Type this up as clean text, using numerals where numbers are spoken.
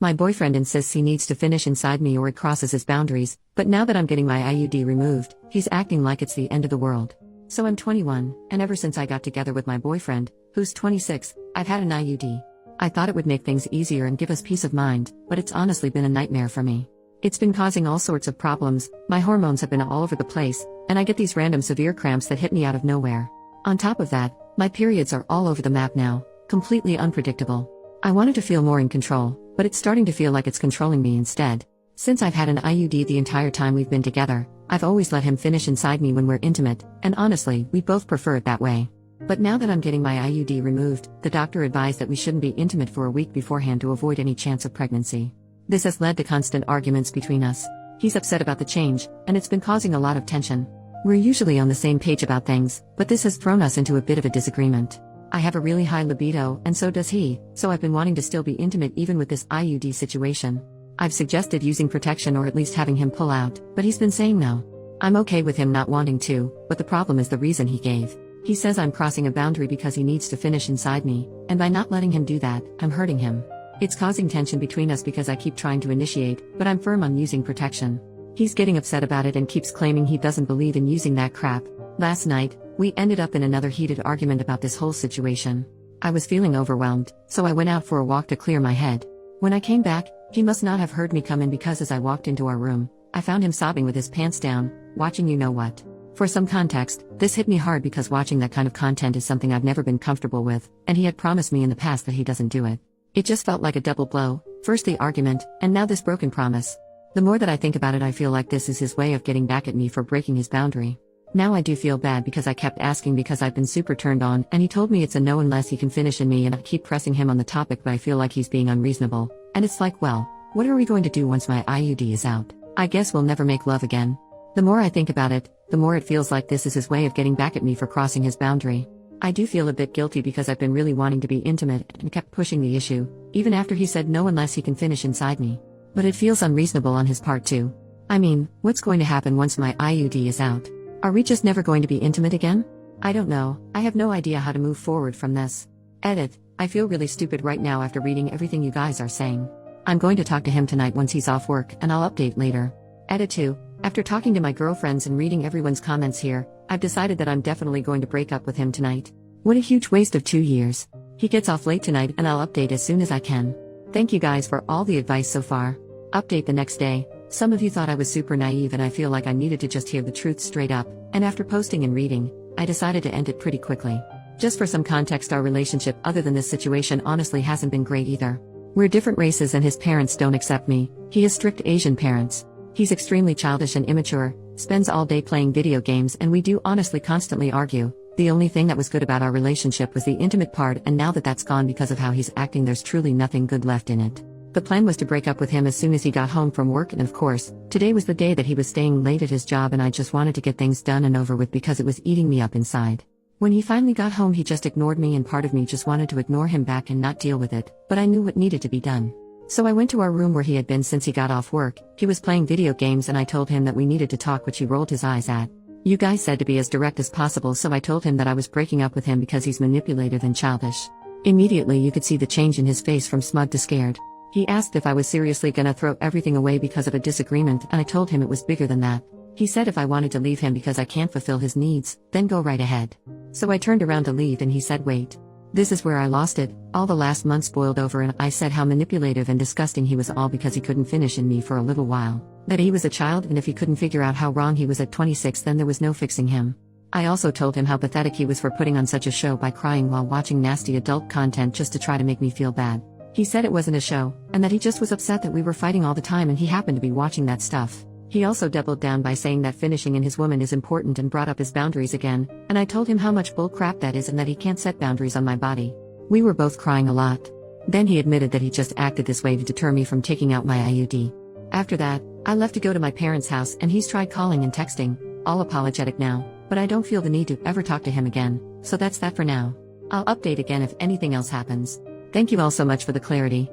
My boyfriend insists he needs to finish inside me or it crosses his boundaries, but now that I'm getting my IUD removed, he's acting like it's the end of the world. So I'm 21, and ever since I got together with my boyfriend, who's 26, I've had an IUD. I thought it would make things easier and give us peace of mind, but it's honestly been a nightmare for me. It's been causing all sorts of problems, my hormones have been all over the place, and I get these random severe cramps that hit me out of nowhere. On top of that, my periods are all over the map now, completely unpredictable. I wanted to feel more in control, but it's starting to feel like it's controlling me instead. Since I've had an IUD the entire time we've been together, I've always let him finish inside me when we're intimate, and honestly, we both prefer it that way. But now that I'm getting my IUD removed, the doctor advised that we shouldn't be intimate for a week beforehand to avoid any chance of pregnancy. This has led to constant arguments between us. He's upset about the change, and it's been causing a lot of tension. We're usually on the same page about things, but this has thrown us into a bit of a disagreement. I have a really high libido, and so does he, so I've been wanting to still be intimate even with this IUD situation. I've suggested using protection or at least having him pull out, but he's been saying no. I'm okay with him not wanting to, but the problem is the reason he gave. He says I'm crossing a boundary because he needs to finish inside me, and by not letting him do that, I'm hurting him. It's causing tension between us because I keep trying to initiate, but I'm firm on using protection. He's getting upset about it and keeps claiming he doesn't believe in using that crap. Last night, we ended up in another heated argument about this whole situation. I was feeling overwhelmed, so I went out for a walk to clear my head. When I came back, he must not have heard me come in because as I walked into our room, I found him sobbing with his pants down, watching you know what. For some context, this hit me hard because watching that kind of content is something I've never been comfortable with, and he had promised me in the past that he doesn't do it. It just felt like a double blow, first the argument, and now this broken promise. The more that I think about it, I feel like this is his way of getting back at me for breaking his boundary. Now I do feel bad because I kept asking because I've been super turned on, and he told me it's a no unless he can finish in me, and I keep pressing him on the topic, but I feel like he's being unreasonable. And it's like, well, what are we going to do once my IUD is out? I guess we'll never make love again. The more I think about it, the more it feels like this is his way of getting back at me for crossing his boundary. I do feel a bit guilty because I've been really wanting to be intimate and kept pushing the issue, even after he said no unless he can finish inside me. But it feels unreasonable on his part too. I mean, what's going to happen once my IUD is out? Are we just never going to be intimate again? I don't know, I have no idea how to move forward from this. Edit, I feel really stupid right now after reading everything you guys are saying. I'm going to talk to him tonight once he's off work, and I'll update later. Edit 2, after talking to my girlfriends and reading everyone's comments here, I've decided that I'm definitely going to break up with him tonight. What a huge waste of 2 years. He gets off late tonight and I'll update as soon as I can. Thank you guys for all the advice so far. Update the next day. Some of you thought I was super naive and I feel like I needed to just hear the truth straight up, and after posting and reading, I decided to end it pretty quickly. Just for some context, our relationship other than this situation honestly hasn't been great either. We're different races and his parents don't accept me. He has strict Asian parents. He's extremely childish and immature, spends all day playing video games, and we do honestly constantly argue. The only thing that was good about our relationship was the intimate part, and now that that's gone because of how he's acting, there's truly nothing good left in it. The plan was to break up with him as soon as he got home from work, and of course, today was the day that he was staying late at his job, and I just wanted to get things done and over with because it was eating me up inside. When he finally got home, he just ignored me, and part of me just wanted to ignore him back and not deal with it, but I knew what needed to be done. So I went to our room where he had been since he got off work. He was playing video games and I told him that we needed to talk, which he rolled his eyes at. You guys said to be as direct as possible, so I told him that I was breaking up with him because he's manipulative and childish. Immediately you could see the change in his face from smug to scared. He asked if I was seriously gonna throw everything away because of a disagreement, and I told him it was bigger than that. He said if I wanted to leave him because I can't fulfill his needs, then go right ahead. So I turned around to leave and he said wait. This is where I lost it. All the last months boiled over and I said how manipulative and disgusting he was, all because he couldn't finish in me for a little while. That he was a child, and if he couldn't figure out how wrong he was at 26, then there was no fixing him. I also told him how pathetic he was for putting on such a show by crying while watching nasty adult content just to try to make me feel bad. He said it wasn't a show, and that he just was upset that we were fighting all the time and he happened to be watching that stuff. He also doubled down by saying that finishing in his woman is important and brought up his boundaries again, and I told him how much bull crap that is and that he can't set boundaries on my body. We were both crying a lot. Then he admitted that he just acted this way to deter me from taking out my IUD. After that, I left to go to my parents' house, and he's tried calling and texting, all apologetic now, but I don't feel the need to ever talk to him again, so that's that for now. I'll update again if anything else happens. Thank you all so much for the clarity.